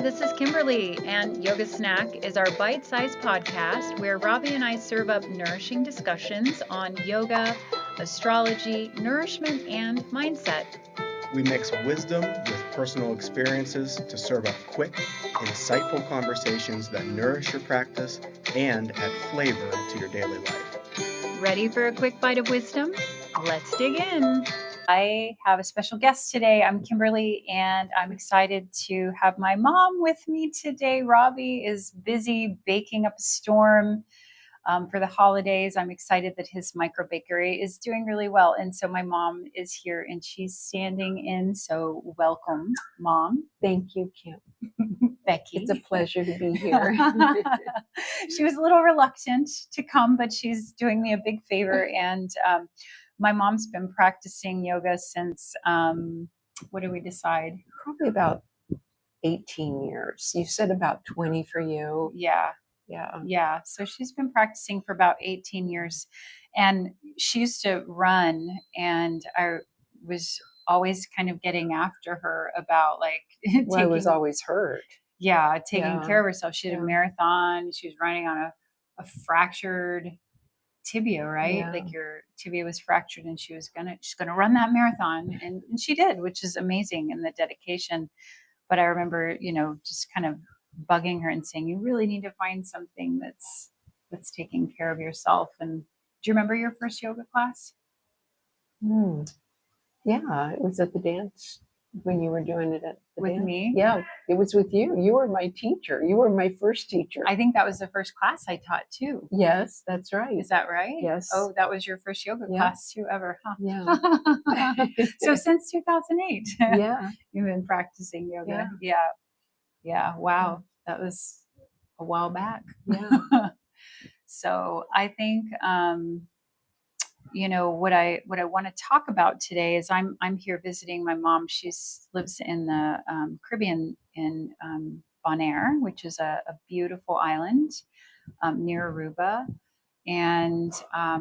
this is Kimberlea, and Yoga Snack is our bite-sized podcast where Robbie and I serve up nourishing discussions on yoga, astrology, nourishment, and mindset. We mix wisdom with personal experiences to serve up quick, insightful conversations that nourish your practice and add flavor to your daily life. Ready for a quick bite of wisdom? Let's dig in. I have a special guest today. I'm Kimberlea, and I'm excited to have my mom with me today. Robbie is busy baking up a storm for the holidays. I'm excited that his micro bakery is doing really well. And so my mom is here and she's standing in. So welcome, Mom. Thank you, Kim. Becky. It's a pleasure to be here. She was a little reluctant to come, but she's doing me a big favor. And my mom's been practicing yoga since, what did we decide? Probably about 18 years. You said about 20 for you. Yeah. Yeah. So she's been practicing for about 18 years. And she used to run, and I was always kind of getting after her about I was always hurt. Yeah, taking care of herself. She did a Yeah. marathon. She was running on a fractured tibia, right? Yeah. Like your tibia was fractured, and she's gonna run that marathon, and she did, which is amazing, in the dedication. But I remember, just kind of bugging her and saying, you really need to find something that's taking care of yourself. And do you remember your first yoga class? Yeah, it was at the dance when you were doing it at the With dance. me? Yeah, it was with you. You were my teacher. You were my first teacher. I think that was the first class I taught too. Yes, that's right. Is that right? Yes. Oh, that was your first yoga class too ever, huh? Yeah. So since 2008, Yeah. you've been practicing yoga. Yeah. Wow. That was a while back. Yeah. So I think, what I want to talk about today is I'm here visiting my mom. She lives in the Caribbean in Bonaire, which is a beautiful island near Aruba. And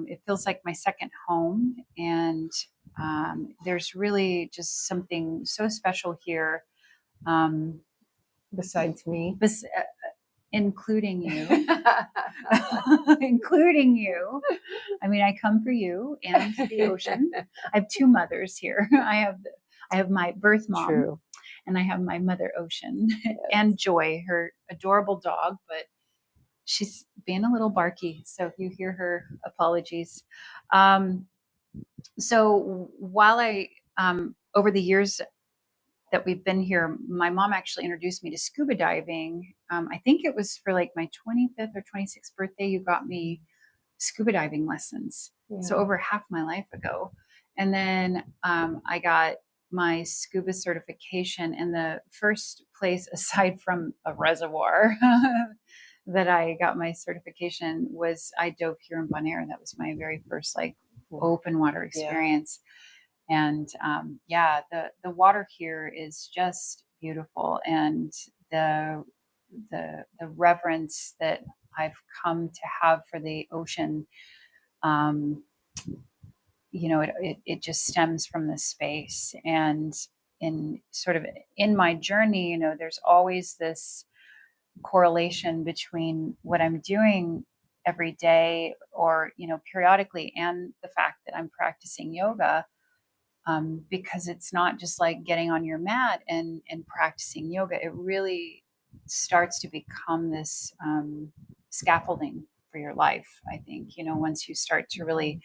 it feels like my second home. And there's really just something so special here. Besides me. Including you. Including you. I mean, I come for you and the ocean. I have two mothers here. I have my birth mom. True. And I have my mother ocean. Yes. And Joy, her adorable dog, but she's being a little barky. So if you hear her, apologies. So while I, over the years that we've been here, my mom actually introduced me to scuba diving. I think it was for like my 25th or 26th birthday. You got me scuba diving lessons. Yeah. So over half my life ago. And then I got my scuba certification, and the first place aside from a reservoir that I got my certification was I dove here in Bonaire. That was my very first open water experience. And the water here is just beautiful, and the reverence that I've come to have for the ocean, it just stems from this space. And in my journey, there's always this correlation between what I'm doing every day or periodically, and the fact that I'm practicing yoga. Because it's not just like getting on your mat and practicing yoga. It really starts to become this scaffolding for your life, I think, once you start to really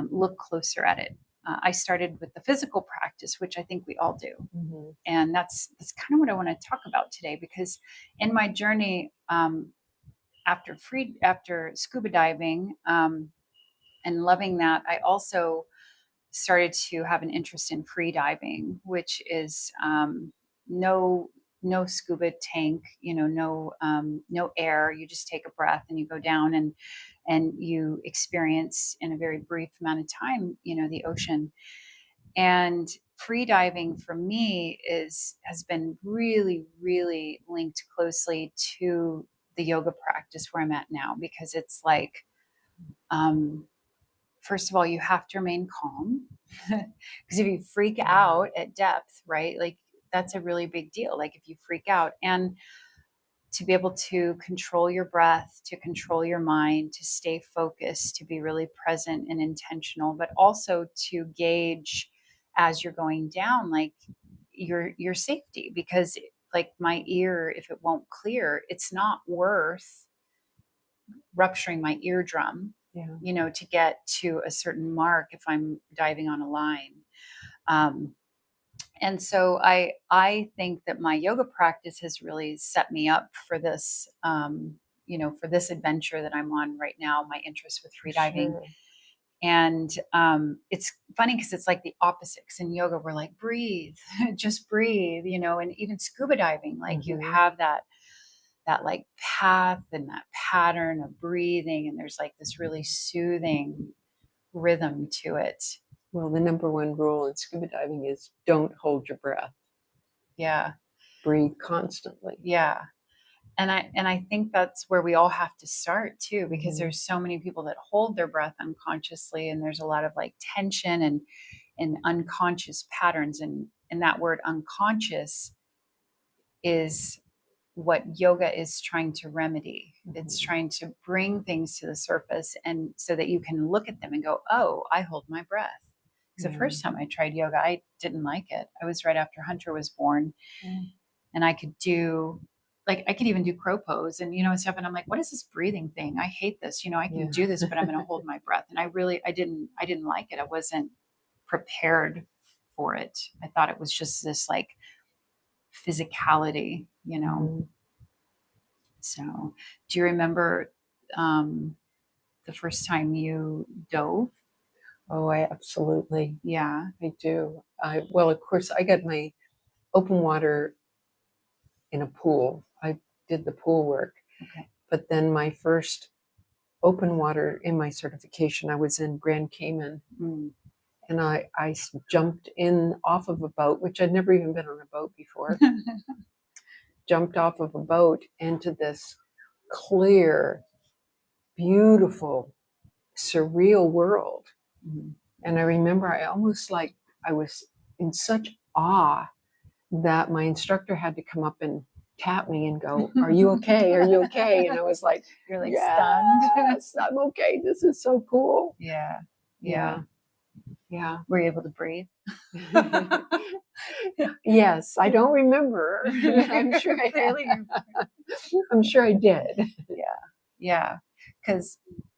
look closer at it. I started with the physical practice, which I think we all do. Mm-hmm. And that's kind of what I want to talk about today, because in my journey, after scuba diving and loving that, I also started to have an interest in free diving, which is no scuba tank, no air. You just take a breath and you go down and you experience in a very brief amount of time, the ocean. And free diving for me has been really, really linked closely to the yoga practice where I'm at now, because it's like, first of all, you have to remain calm, because if you freak out at depth, right? Like that's a really big deal. Like if you freak out, and to be able to control your breath, to control your mind, to stay focused, to be really present and intentional, but also to gauge as you're going down, like your safety. Because like my ear, if it won't clear, it's not worth rupturing my eardrum, Yeah. to get to a certain mark if I'm diving on a line. Um, and so I think that my yoga practice has really set me up for this, for this adventure that I'm on right now, my interest with freediving. Sure. And it's funny because it's like the opposite. 'Cause in yoga, we're like, breathe, just breathe, and even scuba diving, like you Mm-hmm. have that like path and that pattern of breathing, and there's like this really soothing rhythm to it. Well, the number one rule in scuba diving is don't hold your breath. Yeah. Breathe constantly. Yeah. And I think that's where we all have to start too, because Mm-hmm. there's so many people that hold their breath unconsciously, and there's a lot of like tension and unconscious patterns, and that word unconscious is what yoga is trying to remedy. It's Mm-hmm. trying to bring things to the surface, and so that you can look at them and go, oh, I hold my breath. Because the Yeah. first time I tried yoga, I didn't like it. I was right after Hunter was born, Yeah. and I could even do crow pose and stuff. And I'm like, what is this breathing thing? I hate this. I can Yeah. do this, but I'm going to hold my breath. And I didn't like it. I wasn't prepared for it. I thought it was just this like physicality. Mm-hmm. So, do you remember um, the first time you dove? Oh, I absolutely, Yeah. I do. Well, of course, I got my open water in a pool. I did the pool work, Okay. but then my first open water in my certification, I was in Grand Cayman, Mm. and I jumped in off of a boat, which I'd never even been on a boat before. Jumped off of a boat into this clear, beautiful, surreal world. Mm. And I remember I almost like I was in such awe that my instructor had to come up and tap me and go, "Are you okay? Are you okay?" And I was like, You're like stunned. "Yes, I'm okay. This is so cool." Yeah. Yeah. Yeah, yeah. Were you able to breathe? Yes, I don't remember. I'm sure Clearly I'm sure I did. yeah. Yeah. Because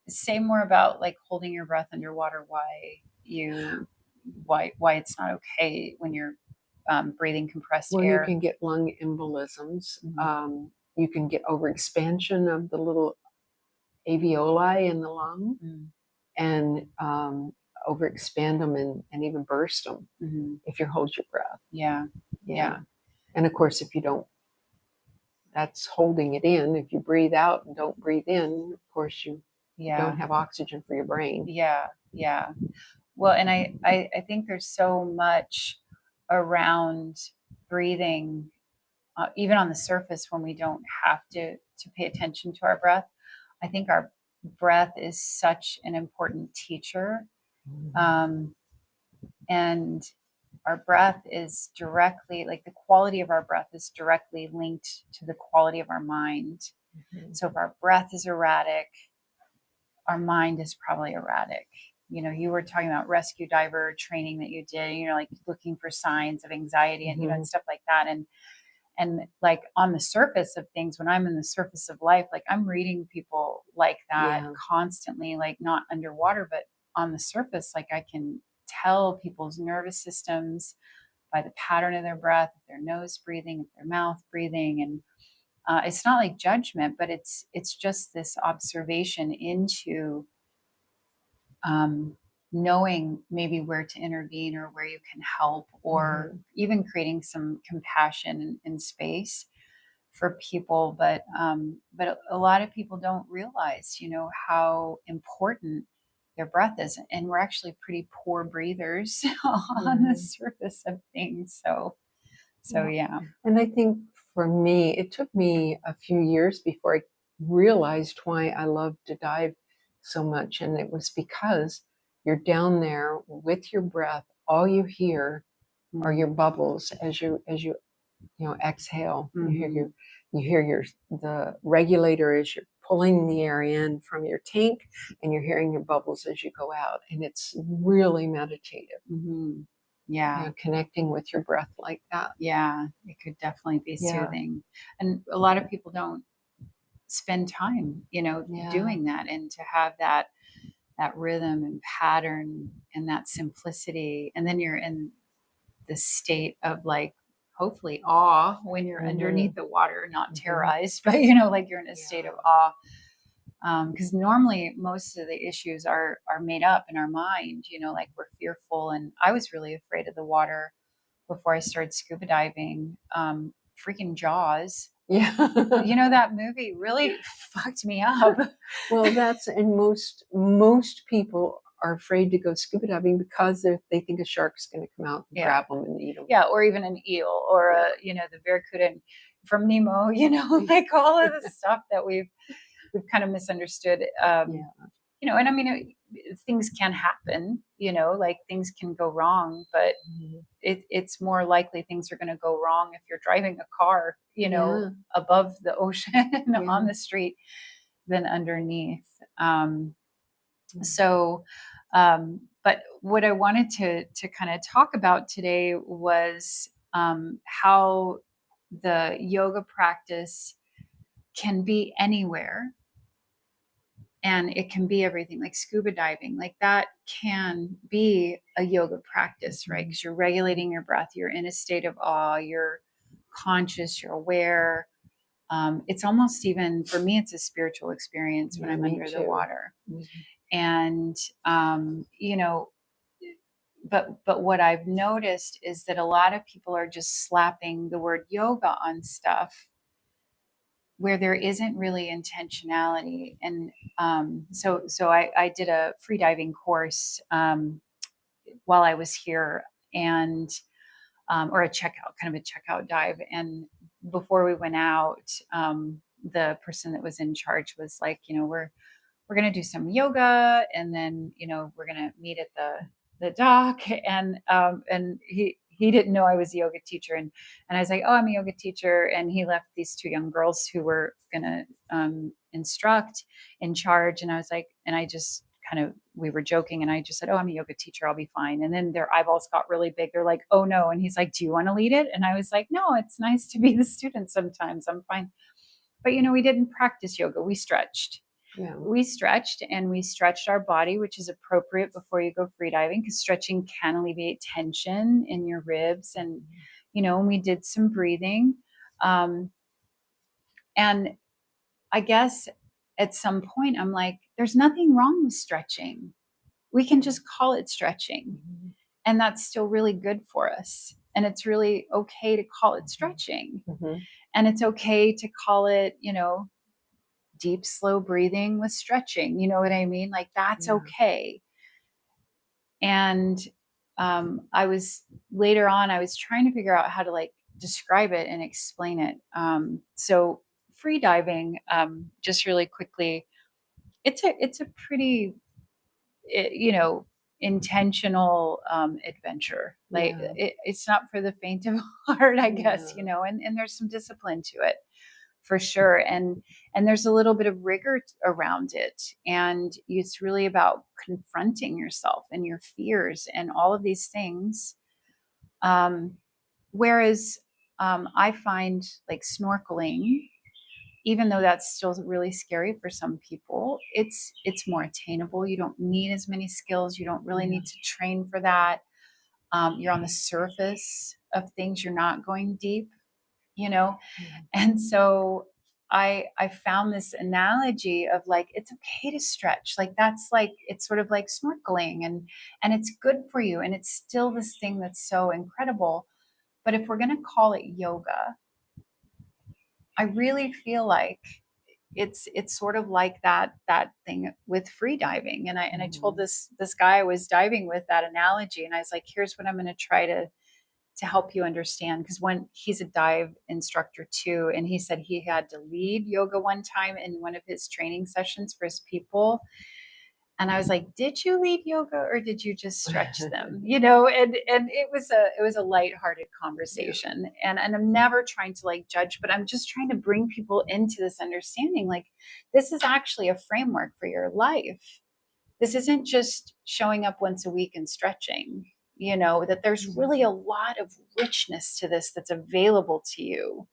say more about like holding your breath underwater, why it's not okay when you're breathing compressed Well, you air. can get lung embolisms. Mhm. You can get overexpansion of the little alveoli in the lung, Mm. and overexpand them and even burst them Mhm. if you hold your breath. Yeah. Yeah. Yeah. And of course, if you don't, that's holding it in. If you breathe out and don't breathe in, of course, you Yeah. don't have oxygen for your brain. Yeah. Yeah. Well, and I think there's so much around breathing, even on the surface when we don't have to pay attention to our breath. I think our breath is such an important teacher, um, and our breath is directly, like the quality of our breath is directly linked to the quality of our mind. Mhm. So if our breath is erratic, our mind is probably erratic. You were talking about rescue diver training that you did, like looking for signs of anxiety and and Mhm. stuff like that. And like on the surface of things, when I'm in the surface of life, like I'm reading people like that Yeah. constantly, like not underwater, but on the surface, like I can tell people's nervous systems by the pattern of their breath, if their nose breathing, if their mouth breathing. And it's not like judgment, but it's just this observation into knowing maybe where to intervene or where you can help, or Mhm. even creating some compassion in space for people. But a lot of people don't realize, how important their breath is, and we're actually pretty poor breathers on the Mhm. surface of things. So Yeah. yeah. And I think for me, it took me a few years before I realized why I love to dive so much. And it was because you're down there with your breath. All you hear are your bubbles as you exhale. Mm-hmm. You hear your the regulator as you're pulling the air in from your tank, and you're hearing your bubbles as you go out, and it's really meditative. Mm-hmm. Yeah. Connecting with your breath like that. Yeah, it could definitely be Yeah. soothing. And a lot of people don't spend time, Yeah. doing that, and to have that rhythm and pattern and that simplicity. And then you're in the state of like hopefully awe when you're Mm-hmm. underneath the water, not Mm-hmm. terrorized, but like you're in a state of Yeah. awe. Because normally most of the issues are made up in our mind, like we're fearful. And I was really afraid of the water before I started scuba diving. Freaking Jaws. Yeah. That movie really fucked me up. Well, that's and most people are afraid to go scuba diving because they think a shark's going to come out and Yeah. grab them and eat them. Yeah. Or even an eel or Yeah. the barracuda from Nemo, like all of the stuff that we've kind of misunderstood. Yeah. And I mean, things can happen, like things can go wrong, but Mhm. it's more likely things are going to go wrong if you're driving a car, Yeah. above the ocean on Yeah. the street than underneath. Mhm. So, but what I wanted to kind of talk about today was how the yoga practice can be anywhere, and it can be everything, like scuba diving, like that can be a yoga practice, right? Because you're regulating your breath, you're in a state of awe, you're conscious, you're aware. It's almost, even for me, it's a spiritual experience when Yeah, I'm me under the too. water. Mhm. And but what I've noticed is that a lot of people are just slapping the word yoga on stuff where there isn't really intentionality. And so I did a free diving course while I was here, and or a checkout, kind of a checkout dive. And before we went out, the person that was in charge was like, we're going to do some yoga, and then we're going to meet at the dock. And he didn't know I was a yoga teacher, and I was like, oh, I'm a yoga teacher. And he left these two young girls who were going to instruct in charge. And I was like, and I just kind of, we were joking, and I just said, oh, I'm a yoga teacher, I'll be fine. And then their eyeballs got really big, they're like, oh no. And he's like, do you want to lead it? And I was like, no, it's nice to be the student sometimes, I'm fine. But we didn't practice yoga, we stretched. Yeah. And we stretched our body, which is appropriate before you go freediving, because stretching can alleviate tension in your ribs. And and we did some breathing. And I guess at some point I'm like, there's nothing wrong with stretching, we can just call it stretching, Mhm. and that's still really good for us. And it's really okay to call it stretching. Mhm. And it's okay to call it, deep, slow breathing with stretching. You know what I mean? Like that's Yeah. okay. And I was later on, I was trying to figure out how to like describe it and explain it. So free diving, just really quickly, it's a pretty, intentional adventure. Like Yeah. it's not for the faint of heart, I guess, Yeah. and there's some discipline to it for sure. And there's a little bit of rigor around it, and it's really about confronting yourself and your fears and all of these things. um, Whereas I find like snorkeling, even though that's still really scary for some people, it's more attainable. You don't need as many skills, you don't really Yeah. need to train for that. You're on the surface of things, you're not going deep, you know Yeah. and so I found this analogy of like, it's okay to stretch, like that's like, it's sort of like snorkeling, and it's good for you, and it's still this thing that's so incredible. But if we're going to call it yoga, I really feel like it's sort of like that thing with free diving. And I told Mhm. this guy I was diving with that analogy, and I was like, here's what I'm going to try to help you understand. Because when he's a dive instructor too, and he said he had to lead yoga one time in one of his training sessions for his people, And I was like, did you lead yoga or did you just stretch them? And it was a lighthearted conversation. And I'm never trying to like judge, but I'm just trying to bring people into this understanding. Like, this is actually a framework for your life. This isn't just showing up once a week and stretching, that there's really a lot of richness to this that's available to you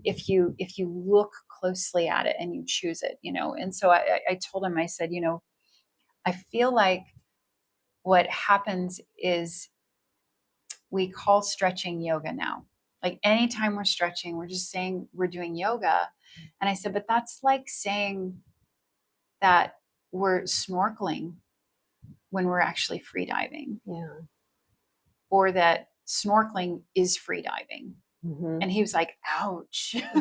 if you look closely at it and you choose it. And so I told him, I said, I feel like what happens is we call stretching yoga now. Like anytime we're stretching, we're just saying we're doing yoga. And I said, but that's like saying that we're snorkeling when we're actually free diving, Yeah. or that snorkeling is free diving. Mm-hmm. And he was like, ouch. And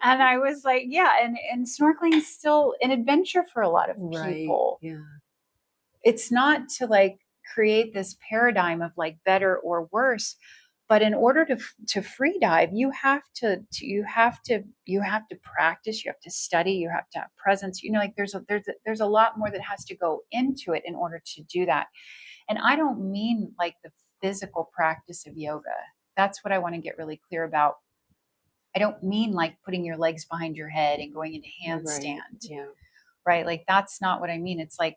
I was like, yeah. And snorkeling is still an adventure for a lot of people. Yeah. It's not to like create this paradigm of like better or worse, but in order to free dive, you have to practice, you have to study, you have to have presence. Like there's a lot more that has to go into it in order to do that. And I don't mean like the physical practice of yoga. That's what I want to get really clear about. I don't mean like putting your legs behind your head and going into handstand. Right. Yeah. Right? Like that's not what I mean. It's like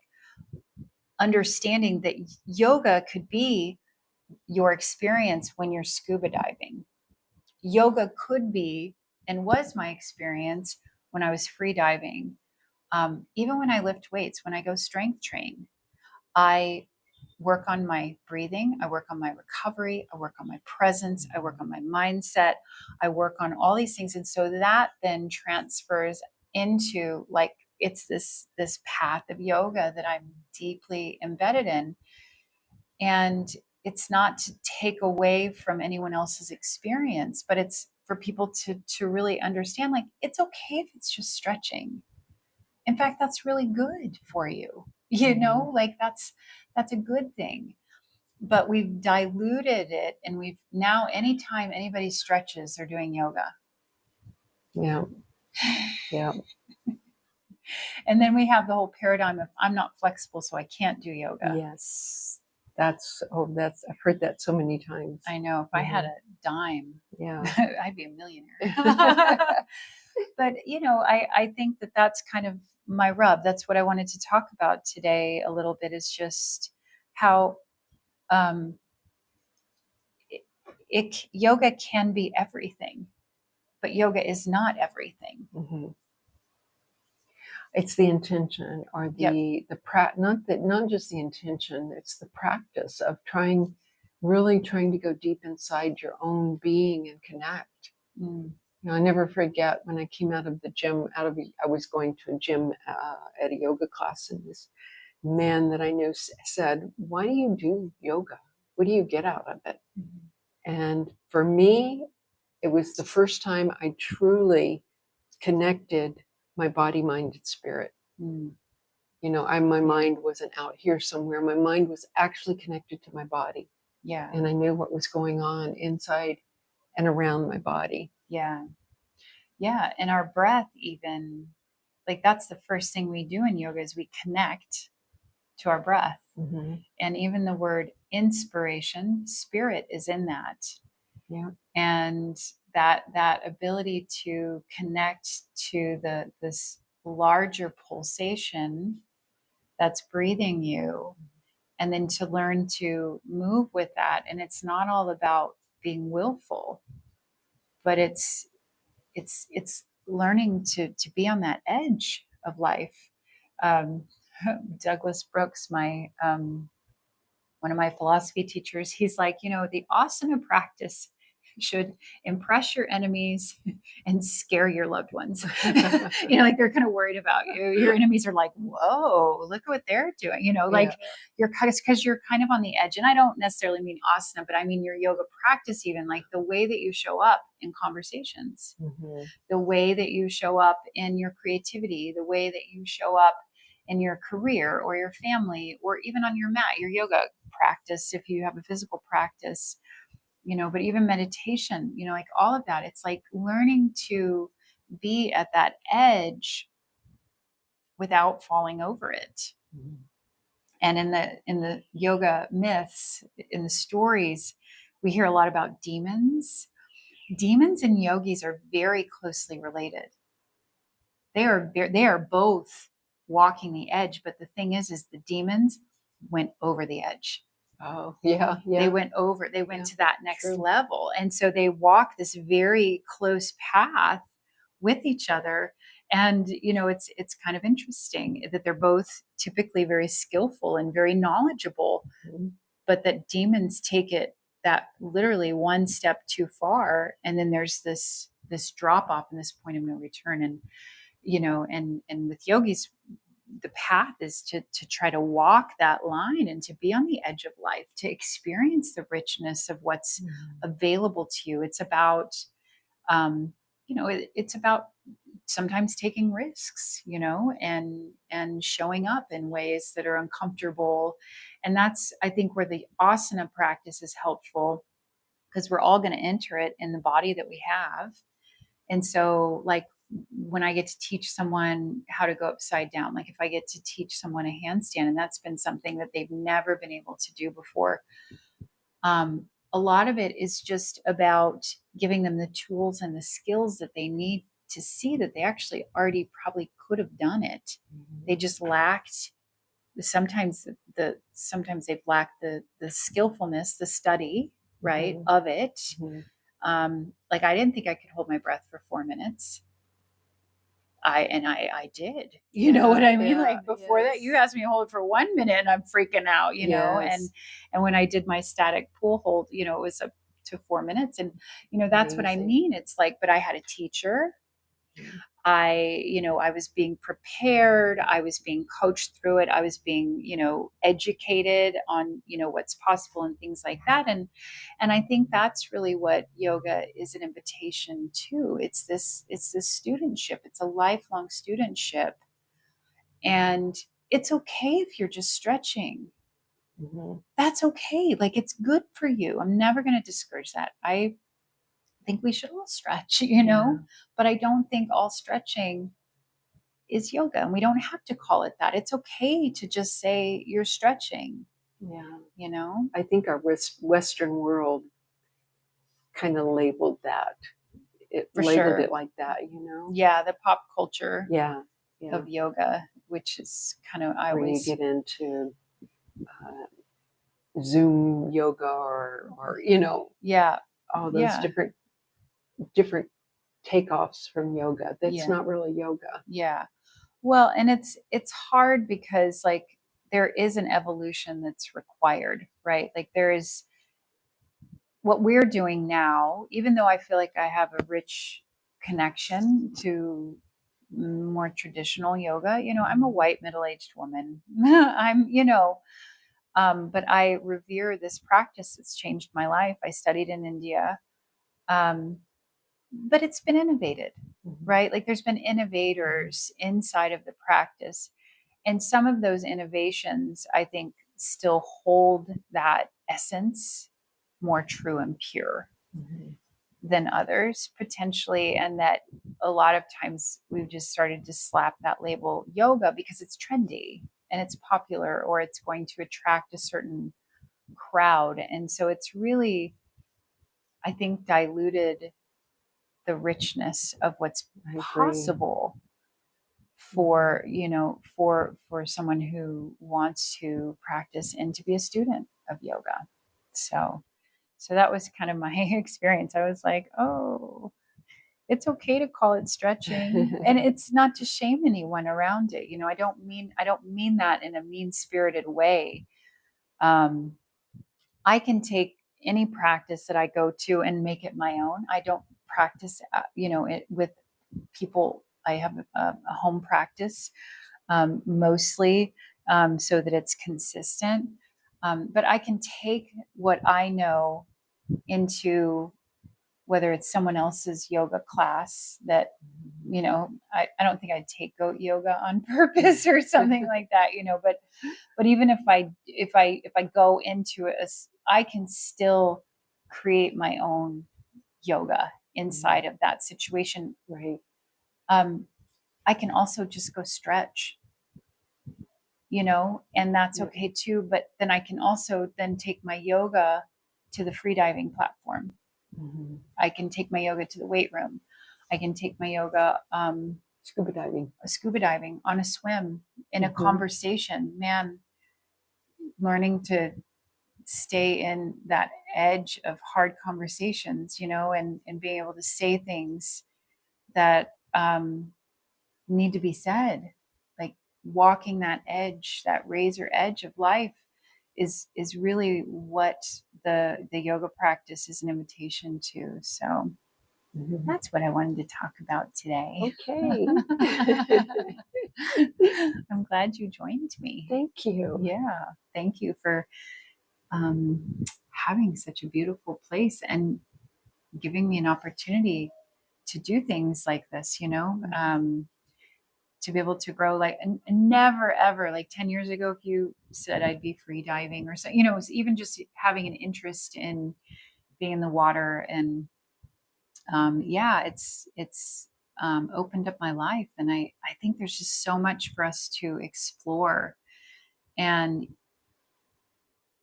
understanding that yoga could be your experience when you're scuba diving. Yoga could be and was my experience when I was free diving. Even when I lift weights, when I go strength train, I work on my breathing, I work on my recovery, I work on my presence, I work on my mindset, I work on all these things. And so that then transfers into like it's this path of yoga that I'm deeply embedded in. And it's not to take away from anyone else's experience, but it's for people to really understand like it's okay if it's just stretching. In fact, that's really good for you. Like that's a good thing. But we've diluted it, and we've now anytime anybody stretches, they're doing yoga. Yeah. Yeah. And then we have the whole paradigm of I'm not flexible, so I can't do yoga. Yes. I've heard that so many times. I know if I had a dime, Yeah. I'd be a millionaire. But I think that that's kind of my rub. That's what I wanted to talk about today a little bit, is just how um, yoga can be everything, but yoga is not everything. Mm-hmm. It's the intention, or Yep. not just the intention. It's the practice of really trying to go deep inside your own being and connect. Mm. I never forget when I came out of the gym. I was going to a gym at a yoga class, and this man that I knew said, "Why do you do yoga? What do you get out of it?" Mm-hmm. And for me, it was the first time I truly connected my body, mind, and spirit. Mm. My mind wasn't out here somewhere. My mind was actually connected to my body. Yeah. And I knew what was going on inside and around my body. Yeah. Yeah. And our breath, even like that's the first thing we do in yoga is we connect to our breath. Mm-hmm. And even the word inspiration, spirit is in that. Yeah. And that ability to connect to this larger pulsation that's breathing you, and then to learn to move with that. And it's not all about being willful, but it's learning to be on that edge of life. um, Douglas Brooks, my one of my philosophy teachers, he's like, the asana practice should impress your enemies and scare your loved ones. Like they're kind of worried about you. Your enemies are like, whoa, look at what they're doing. Like you're because you're kind of on the edge. And I don't necessarily mean asana, but I mean your yoga practice, even like the way that you show up in conversations, Mm-hmm. the way that you show up in your creativity, the way that you show up in your career or your family, or even on your mat, your yoga practice, if you have a physical practice, but even meditation, like all of that. It's like learning to be at that edge without falling over it. Mhm. And in the yoga myths, in the stories, we hear a lot about demons. Demons and yogis are very closely related. They are both walking the edge, but the thing is the demons went over the edge. Oh, yeah, They yeah, went over, they went yeah. to that next True. level. And so they walk this very close path with each other. And it's kind of interesting that they're both typically very skillful and very knowledgeable, Mhm. but that demons take it that literally one step too far, and then there's this drop off and this point of no return. And and with yogis, the path is to try to walk that line and to be on the edge of life, to experience the richness of what's Mhm. available to you. It's about it's about sometimes taking risks, and showing up in ways that are uncomfortable. And that's, I think, where the asana practice is helpful, because we're all going to enter it in the body that we have. And so, like, when I get to teach someone how to go upside down, like if I get to teach someone a handstand, and that's been something that they've never been able to do before, a lot of it is just about giving them the tools and the skills that they need to see that they actually already probably could have done it. They Mhm. just lacked sometimes sometimes they've lacked the skillfulness, the study, right, Mhm. of it. Mhm. Like, I didn't think I could hold my breath for 4 minutes. I did. You know what Yeah, I mean? yeah, Like, before that, you yes, asked me to hold it for 1 minute and I'm freaking out, yes. and when I did my static pool hold, it was up to 4 minutes. And that's what I Amazing. mean. It's like, but I had a teacher. Mhm. I was being prepared. I was being coached through it. I was being, educated on, what's possible and things like that. And I think that's really what yoga is an invitation to. It's this studentship. It's a lifelong studentship. And it's okay if you're just stretching. Mhm. That's okay. Like, it's good for you. I'm never going to discourage that. I think we should all stretch, Yeah, but I don't think all stretching is yoga, and we don't have to call it that. It's okay to just say you're stretching, yeah. you know? I think our Western world kind of labeled that. It For labeled sure. it like that. Yeah, the pop culture Yeah, yeah. of yoga, which is kind of, I Where you always, get into uh, Zoom yoga or yeah, all those yeah, different takeoffs from yoga. That's yeah, not really yoga. yeah. Well, and it's hard because, like, there is an evolution that's required, right? Like, there is what we're doing now, even though I feel like I have a rich connection to more traditional yoga. I'm a white middle-aged woman. But I revere this practice. It's changed my life. I studied in India, um, but it's been innovated, Mhm. right? Like, there's been innovators inside of the practice, and some of those innovations, I think, still hold that essence more true and pure Mhm. than others, potentially. And that a lot of times we've just started to slap that label yoga because it's trendy and it's popular, or it's going to attract a certain crowd. And so it's really, I think, diluted the richness of what's I agree. possible Mhm. for someone who wants to practice and to be a student of yoga. So that was kind of my experience. I was like, oh, it's okay to call it stretching, and it's not to shame anyone around it. I don't mean that in a mean-spirited way. um, I can take any practice that I go to and make it my own. I don't practice it with people. I have a home practice, mostly, so that it's consistent. But I can take what I know into, whether it's someone else's yoga class that, I don't think I'd take goat yoga on purpose or something like that, but even if I go into it, I can still create my own yoga Mhm. inside of that situation. Right. um, I can also just go stretch. and that's Yeah. okay too. But then I can also then take my yoga to the free diving platform. Mm-hmm. I can take my yoga to the weight room. I can take my yoga Scuba diving. scuba diving, on a swim, in a Mm-hmm. conversation. Man, learning to stay in that edge of hard conversations, and being able to say things that need to be said, like walking that edge, that razor edge of life, is really what the yoga practice is an invitation to. So Mm-hmm. that's what I wanted to talk about today. Okay. I'm glad you joined me. Thank you. Yeah, thank you for having such a beautiful place and giving me an opportunity to do things like this, to be able to grow. Like, and never ever, like 10 years ago, if you said I'd be free diving or so, it was even just having an interest in being in the water. And yeah, it's opened up my life. And I think there's just so much for us to explore. And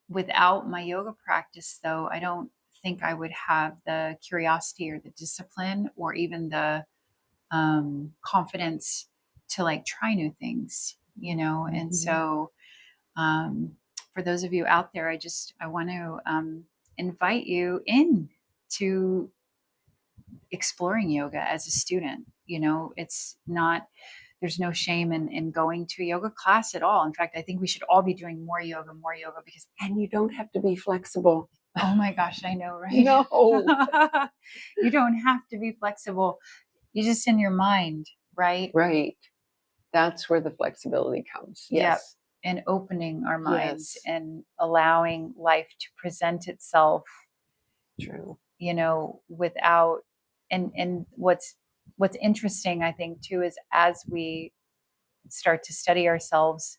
without my yoga practice, though, I don't think I would have the curiosity or the discipline or even the confidence to like try new things, And so, um, for those of you out there, I want to invite you in to exploring yoga as a student. It's not, there's no shame in going to a yoga class at all. In fact, I think we should all be doing more yoga, because, And you don't have to be flexible. oh my gosh, I know, right? No. You don't have to be flexible. You just in your mind, right? Right. That's where the flexibility comes. Yep. Yes. And opening our minds Yes. and allowing life to present itself, True. without, and what's interesting, I think too, is as we start to study ourselves,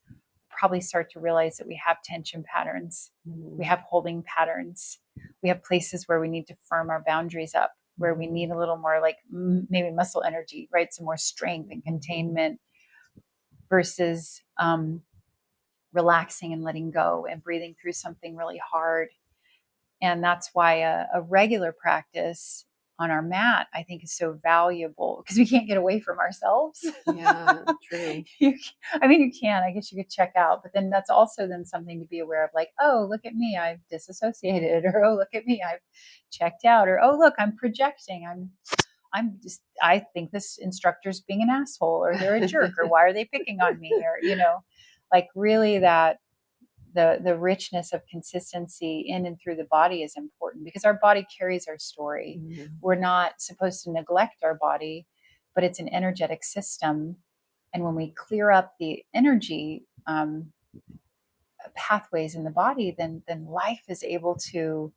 probably start to realize that we have tension patterns, we have holding patterns, we have places where we need to firm our boundaries up, where we need a little more like maybe muscle energy, right? Some more strength and containment versus relaxing and letting go and breathing through something really hard. And that's why a regular practice on our mat, I think, is so valuable, because we can't get away from ourselves. Yeah, true. You can. I guess you could check out, but then that's also then something to be aware of, like, oh, look at me, I've disassociated, or oh, look at me, I've checked out, or oh, look, I'm projecting. I think this instructor's being an asshole, or they're a jerk, or why are they picking on me, or like really that the richness of consistency in and through the body is important, because our body carries our story. Mm-hmm. We're not supposed to neglect our body, but it's an energetic system. And when we clear up the energy pathways in the body, then life is able to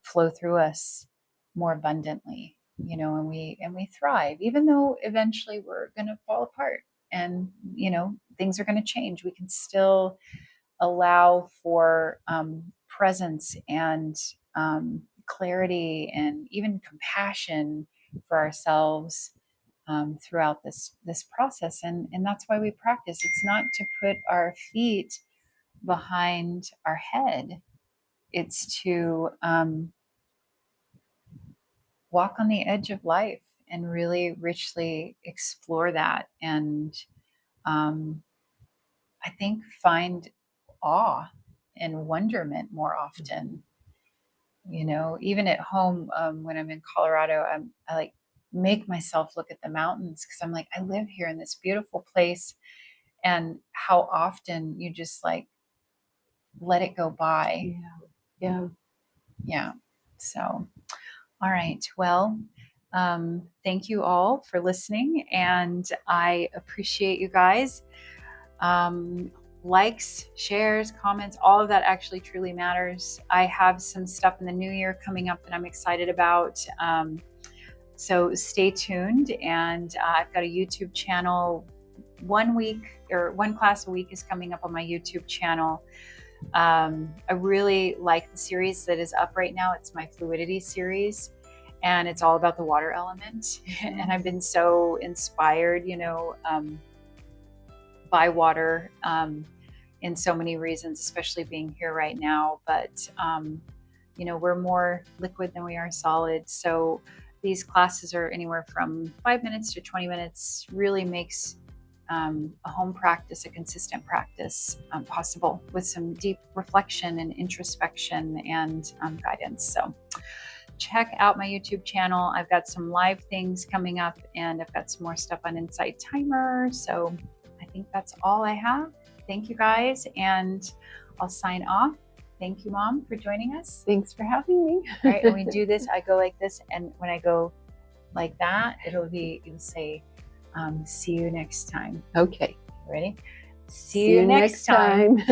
flow through us more abundantly, and we thrive, even though eventually we're going to fall apart, and things are going to change. We can still allow for presence and clarity and even compassion for ourselves throughout this process. And that's why we practice. It's not to put our feet behind our head. It's to walk on the edge of life and really richly explore that, and I think find awe and wonderment more often. Even at home, when I'm in Colorado, I like make myself look at the mountains, because I'm like, I live here in this beautiful place, and how often you just like let it go by. Yeah. Yeah. So, all right. Well, thank you all for listening, and I appreciate you guys. Likes, shares, comments, all of that actually truly matters. I have some stuff in the new year coming up that I'm excited about. So stay tuned. And I've got a YouTube channel. 1 week or one class a week is coming up on my YouTube channel. I really like the series that is up right now. It's my fluidity series, and it's all about the water element. And I've been so inspired, by water in so many reasons, especially being here right now. But we're more liquid than we are solid. So these classes are anywhere from 5 minutes to 20 minutes, really makes a home practice, a consistent practice possible with some deep reflection and introspection and guidance. So check out my YouTube channel. I've got some live things coming up, and I've got some more stuff on Insight Timer. So I think that's all I have. Thank you guys, and I'll sign off. Thank you, Mom, for joining us. Thanks for having me. All right, and we do this, I go like this, and when I go like that, it'll say, see you next time. Okay. Ready? See you next time.